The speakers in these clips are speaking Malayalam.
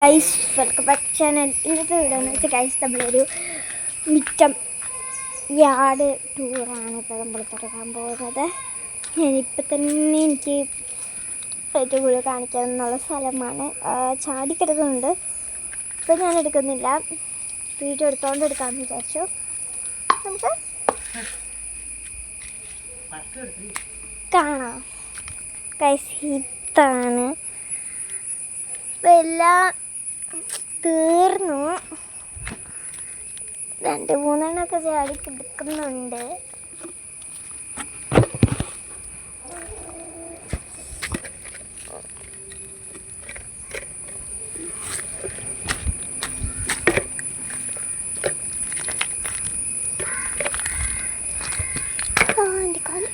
Guys welcome back channel. ഇന്നത്തെ വീഡിയോ എന്ന് വെച്ചാൽ ഗൈസ് നമ്മളൊരു മിറ്റം യാർഡ് ടൂറാണ് ഇപ്പോൾ നമ്മൾ തുടങ്ങാൻ പോകുന്നത്. ഞാനിപ്പോൾ തന്നെ എനിക്ക് ഏറ്റവും കൂടുതൽ കാണിക്കാമെന്നുള്ള സ്ഥലമാണ്. ചാടിക്കിടക്കുന്നുണ്ട്. ഇപ്പം ഞാൻ എടുക്കുന്നില്ല, വീഡിയോ എടുക്കാമെന്ന് വിചാരിച്ചു. നമുക്ക് കാണാം. ഗൈസ് ഇതാണ് എല്ലാം തീർന്നു. 2-3 ചാടി കിടക്കുന്നുണ്ട്. എൻ്റെ കാല്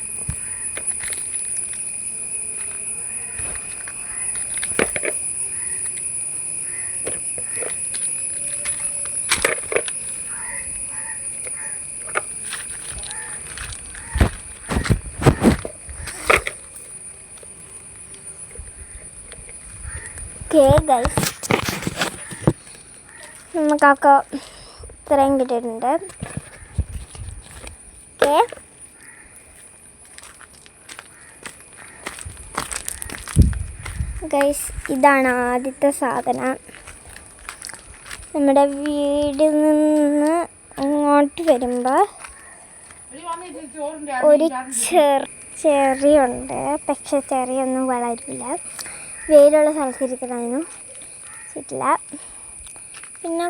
ഗൈസ് നമുക്കൊക്കെ ഇത്രയും കിട്ടിയിട്ടുണ്ട്. ഗൈസ് ഇതാണ് ആദ്യത്തെ സാധനം. നമ്മുടെ വീടിൽ നിന്ന് ഇങ്ങോട്ട് വരുമ്പോൾ ഒരു ചെറിയുണ്ട്. പക്ഷെ ചെറിയൊന്നും വളരില്ല, വെയിലുള്ള സ്ഥലത്തിരിക്കണതിനും പറ്റില്ല. പിന്നെ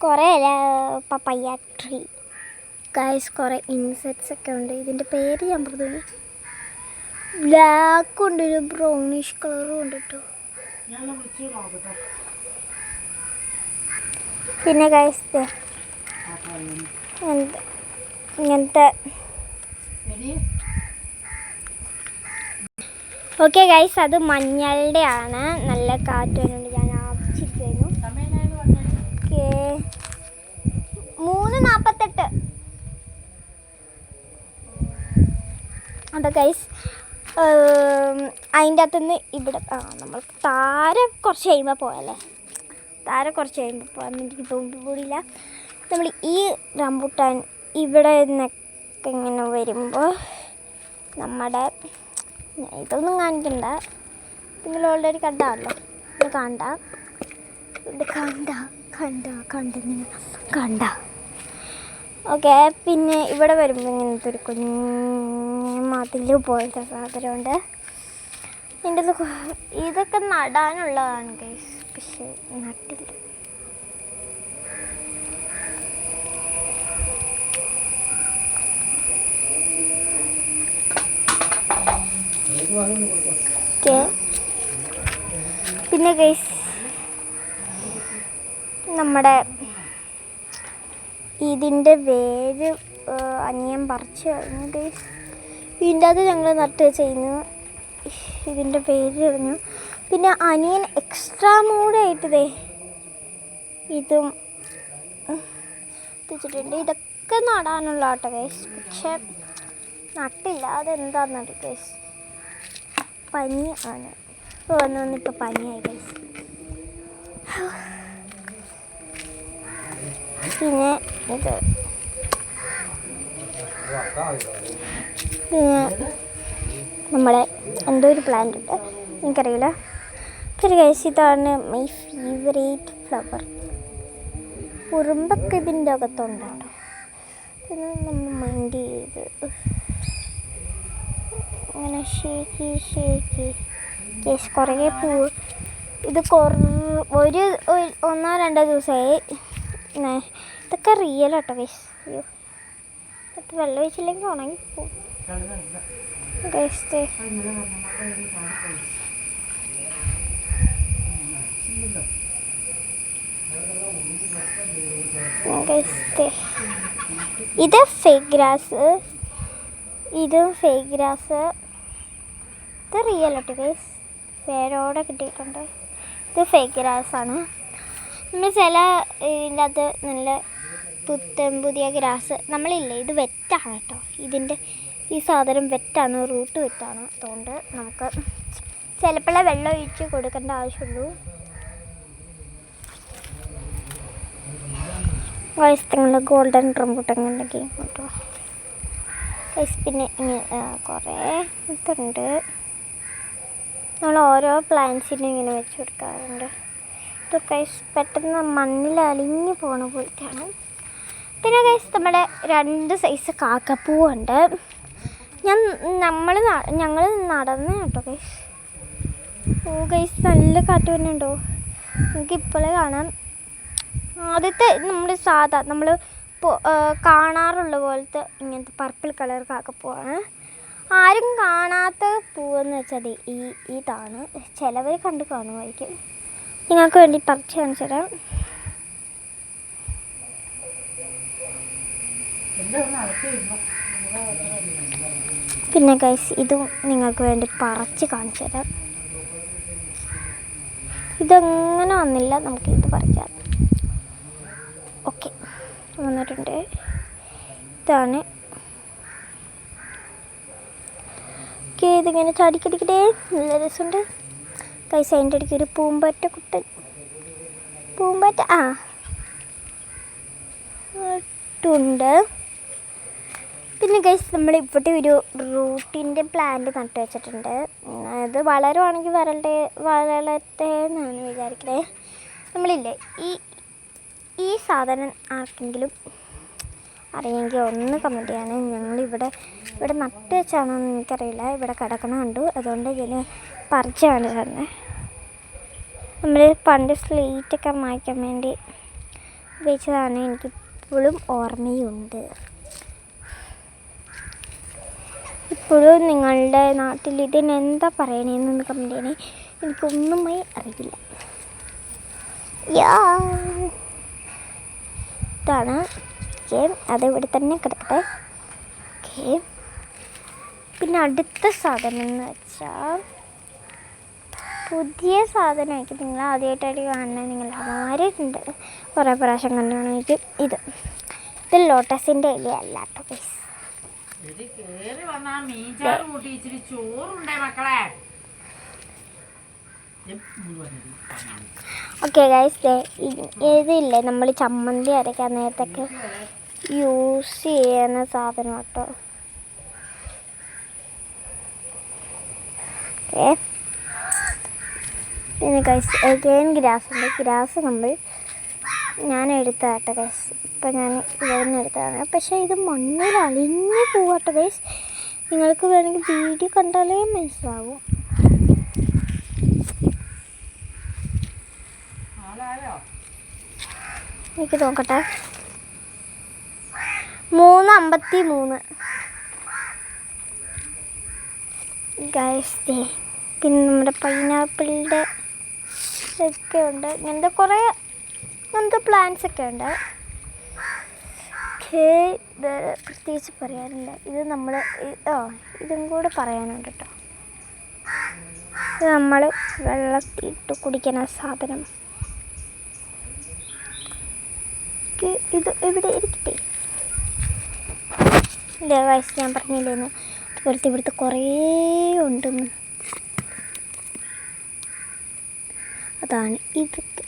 കുറേ പപ്പയ്യ ട്രീ. ഗൈസ് കുറേ ഇൻസെക്ട്സ് ഒക്കെ ഉണ്ട്. ഇതിൻ്റെ പേര് ഞാൻ പറഞ്ഞു. ബ്ലാക്ക് ഉണ്ട്, ഒരു ബ്രൗണിഷ് കളറും ഉണ്ട് കേട്ടോ. പിന്നെ ഗൈസ് ഇങ്ങനത്തെ ഓക്കെ ഗൈസ്, അത് മഞ്ഞളുടെ ആണ്. നല്ല കാറ്റ് വരുന്നുണ്ട്. ഞാൻ ആവശ്യിക്കുന്നു. 3:48. അതെ ഗൈസ്, അതിൻ്റെ അകത്തുനിന്ന് ഇവിടെ നമ്മൾ താര കുറച്ച് കഴിയുമ്പോൾ പോയല്ലേ. പോകാൻ എനിക്ക് തോന്നില്ല. നമ്മൾ ഈ റംബൂട്ടാൻ ഇവിടെ നിന്നൊക്കെ ഇങ്ങനെ വരുമ്പോൾ നമ്മുടെ ഇതൊന്നും കാണിക്കണ്ട, നിങ്ങൾ ഓൾറെഡി കണ്ടാണല്ലോ. ഇത് കണ്ട ഓക്കെ. പിന്നെ ഇവിടെ വരുമ്പോൾ ഇങ്ങനത്തെ ഒരു കുഞ്ഞു മതിൽ പോലത്തെ സാധനമുണ്ട്. ഇതിൻ്റെ ഇതൊക്കെ നടാനുള്ളതാണ് ഗൈസ്, പക്ഷേ നട്ടില്ല. പിന്നെ ഗൈസ് നമ്മുടെ ഇതിൻ്റെ വേര് അനിയൻ പറിച്ച് കഴിഞ്ഞു ഗൈസ്. ഇതിൻ്റെ അത് ഞങ്ങൾ നട്ട് ചെയ്യുന്നു. ഇതിൻ്റെ വേര് കഴിഞ്ഞു. പിന്നെ അനിയൻ എക്സ്ട്രാ മൂടായിട്ട് ഇതും വെച്ചിട്ടുണ്ട്. ഇതൊക്കെ നടാനുള്ള ആട്ടോ ഗൈസ്, പക്ഷെ നട്ടില്ല. അതെന്താണെന്നറിയ ഗൈസ്, പനി ആണ്. വന്നിപ്പോൾ പനിയായി ഗൈസ്. പിന്നെ നമ്മളെ എന്തോ ഒരു പ്ലാന്റ് ഉണ്ട്, എനിക്കറിയില്ല. ശരി ഗൈസ്, ഇതാണ് മൈ ഫേവറേറ്റ് ഫ്ലവർ. ഉറുമ്പൊക്കെ ഇതിൻ്റെ അകത്തുണ്ട് കേട്ടോ. പിന്നെ നമ്മൾ മൈൻഡ് ചെയ്ത് അങ്ങനെ ഷേക്കി കേസ് കുറേ പൂവ്. ഇത് 1-2 ദിവസമായി. ഇതൊക്കെ റിയൽ കേട്ടോ ഗൈസ്. അയ്യോ, ഇത് വെള്ളം ഒഴിച്ചില്ലെങ്കിൽ ഉണങ്ങി പോകും ഗൈസ്. ഇത് ഫേക്ക് ഗ്രാസ്, ഇതും ഫേക്ക് ഗ്രാസ്. ഇത് റിയൽ കേട്ടോ ഗൈസ്, വേരോടെ കിട്ടിയിട്ടുണ്ട്. ഇത് ഫേക്ക് ഗ്രാസാണ്. നമ്മൾ ചില ഇതിൻ്റെ അകത്ത് നല്ല പുതിയ ഗ്രാസ് നമ്മളില്ലേ, ഇത് വെറ്റാണ് കേട്ടോ. ഇതിൻ്റെ ഈ സാധനം വെറ്റാണ്, റൂട്ട് വെറ്റാണ്. അതുകൊണ്ട് നമുക്ക് ചിലപ്പോഴേ വെള്ളം ഒഴിച്ച് കൊടുക്കേണ്ട ആവശ്യമുള്ളൂ. വയസ്സങ്ങൾ ഗോൾഡൻ റംബൂട്ടാൻ്റെ ഗെയിം കേട്ടോ ഗൈസ്. പിന്നെ കുറേ ഇതുണ്ട്. നമ്മൾ ഓരോ പ്ലാന്റ്സിനും ഇങ്ങനെ വെച്ച് കൊടുക്കാറുണ്ട്. ഇത് ഗൈസ് പെട്ടെന്ന് മണ്ണിൽ അലിഞ്ഞു പോണ പോയിട്ടാണ്. പിന്നെ ഗൈസ് നമ്മുടെ 2 സൈസ് കാക്കപ്പൂവുണ്ട്. ഞങ്ങൾ നടന്നു കേട്ടോ ഗൈസ്. ഓ ഗൈസ് നല്ല കാറ്റ് വരുന്നുണ്ടോ? നമുക്ക് ഇപ്പോഴേ കാണാം. ആദ്യത്തെ നമ്മൾ കാണാറുള്ള പോലത്തെ ഇങ്ങനത്തെ പർപ്പിൾ കളർ കാക്കപ്പൂവാണ്. ആരും കാണാത്ത പൂവെന്ന് വെച്ചാൽ ഇതാണ്. ചിലവർ കണ്ട് കാണുമായിരിക്കും. നിങ്ങൾക്ക് വേണ്ടി പറിച്ച് കാണിച്ചു തരാം. പിന്നെ ഗൈസ് ഇതും നിങ്ങൾക്ക് വേണ്ടി പറിച്ച് കാണിച്ചു തരാം. ഇതെങ്ങനെ വന്നില്ല, നമുക്ക് ഇത് പറിക്കാം. ഓക്കെ വന്നിട്ടുണ്ട്. ഇതാണ്. ഓക്കെ ഇതിങ്ങനെ ചാടിക്കടിക്കട്ടെ, നല്ല രസമുണ്ട് ഗൈസ്. അതിൻ്റെ ഇടയ്ക്ക് ഒരു പൂമ്പാറ്റ ഉണ്ട്. പിന്നെ ഗൈസ് നമ്മൾ ഇവിടെ ഒരു റൂട്ടിൻ്റെ പ്ലാന്റ് നട്ട് വെച്ചിട്ടുണ്ട്. അത് വളരുവാണെങ്കിൽ വളരട്ടെ എന്നാണ് വിചാരിക്കണേ. നമ്മളില്ലേ ഈ സാധനം ആർക്കെങ്കിലും അറിയെങ്കിൽ ഒന്ന് കമൻറ്റ് ചെയ്യാണ്. ഞങ്ങളിവിടെ നട്ട് വെച്ചാണെന്ന് എനിക്കറിയില്ല. ഇവിടെ കിടക്കണ കണ്ടു, അതുകൊണ്ട് ഇതിന് പറിച്ചാണ് തന്നെ. നമ്മൾ പണ്ട് സ്ലേറ്റൊക്കെ മായ്ക്കാൻ വേണ്ടി ഉപയോഗിച്ചതാണ്. എനിക്കിപ്പോഴും ഓർമ്മയുണ്ട്. ഇപ്പോഴും നിങ്ങളുടെ നാട്ടിൽ ഇതിനെന്താ പറയണേന്നൊന്ന് കമൻറ്റ് ചെയ്യണേ. എനിക്കൊന്നുമായി അറിയില്ല. ഇതാണ്. ഓക്കെ അത് ഇവിടെ തന്നെ കിടക്കട്ടെ. ഓക്കെ പിന്നെ അടുത്ത സാധനം എന്ന് വെച്ചാൽ പുതിയ സാധനമായിരിക്കും. നിങ്ങൾ ആദ്യമായിട്ടായിട്ട് കാണുന്നത് നിങ്ങൾ ആരുണ്ട് കുറേ പ്രാവശ്യം കണ്ടാണെങ്കിൽ ഇത് ലോട്ടസിൻ്റെ ഇലയല്ല കേട്ടോ ഗൈസ്. ഓക്കെ ഗൈസ് ഇതില്ലേ നമ്മൾ ചമ്മന്തി അരയ്ക്കാൻ നേരത്തൊക്കെ യൂസ് ചെയ്യുന്ന സാധനം കേട്ടോ. ഓക്കെ പിന്നെ ഗൈസ് അഗൈൻ ഗ്രാസ് ഞാൻ എടുത്താട്ടോ ഗൈസ്. ഇപ്പം ഞാൻ ഇവിടെ നിന്ന് എടുത്തതാണ്. പക്ഷേ ഇത് മണ്ണിൽ അലിഞ്ഞു പോവാട്ടോ ഗൈസ്. നിങ്ങൾക്ക് വേണമെങ്കിൽ വീഡിയോ കണ്ടാലേ മനസ്സിലാവും. എനിക്ക് നോക്കട്ടെ. 3:53 ഗൈസ്. പിന്നെ നമ്മുടെ പൈനാപ്പിളിൻ്റെ ഒക്കെ ഉണ്ട്. ഇങ്ങനത്തെ കുറേ പ്ലാന്റ്സ് ഒക്കെ ഉണ്ട്. വേറെ പ്രത്യേകിച്ച് പറയാനില്ല. ഇത് നമ്മൾ ഇതും കൂടെ പറയാനുണ്ട് കേട്ടോ. ഇത് നമ്മൾ വെള്ളത്തിട്ട് കുടിക്കുന്ന സാധനം. ഇത് ഇവിടെ ഇരിക്കട്ടെ. ഇല്ല വയസ്സ് ഞാൻ പറഞ്ഞില്ലേന്ന് ഇവിടുത്തെ കുറേ ഉണ്ടെന്ന്. അതാണ് ഇതൊക്കെ.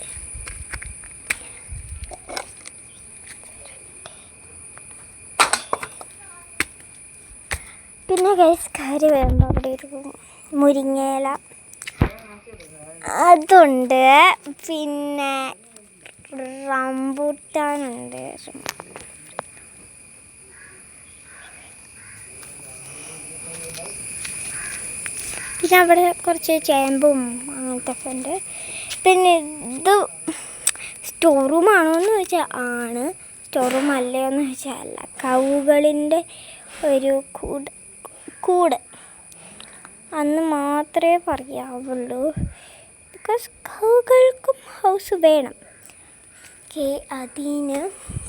പിന്നെ ഗൈസ് കാര്യം വരുമ്പോൾ അവിടെ ഒരു മുരിങ്ങയില അതുണ്ട്. പിന്നെ റംബൂട്ടാനുണ്ട്. പിന്നെ അവിടെ കുറച്ച് ചേമ്പും അങ്ങനത്തെ ഒക്കെ ഉണ്ട്. പിന്നെ ഇത് സ്റ്റോർ റൂമാണോ എന്ന് ചോദിച്ചാൽ ആണ്, സ്റ്റോർ റൂം അല്ലയോ എന്ന് ചോദിച്ചാൽ അല്ല. കവുകളിൻ്റെ ഒരു കൂട് അന്ന് മാത്രമേ പറയാവുള്ളൂ. ബിക്കോസ് കവുകൾക്കും ഹൗസ് വേണം. ഓക്കെ അതിന്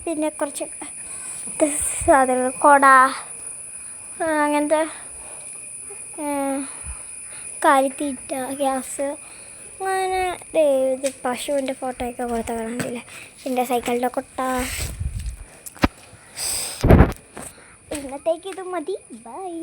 പിന്നെ കുറച്ച് സാധനങ്ങൾ കുട അങ്ങനത്തെ കാലിത്തീറ്റ ഗ്യാസ് അങ്ങനെ ഇത് പശുവിൻ്റെ ഫോട്ടോയൊക്കെ കൊടുത്ത കാണാനില്ലേ. പിന്നെ സൈക്കിളിൻ്റെ കൊട്ട. ഇന്നത്തേക്ക് ഇത് മതി. ബൈ.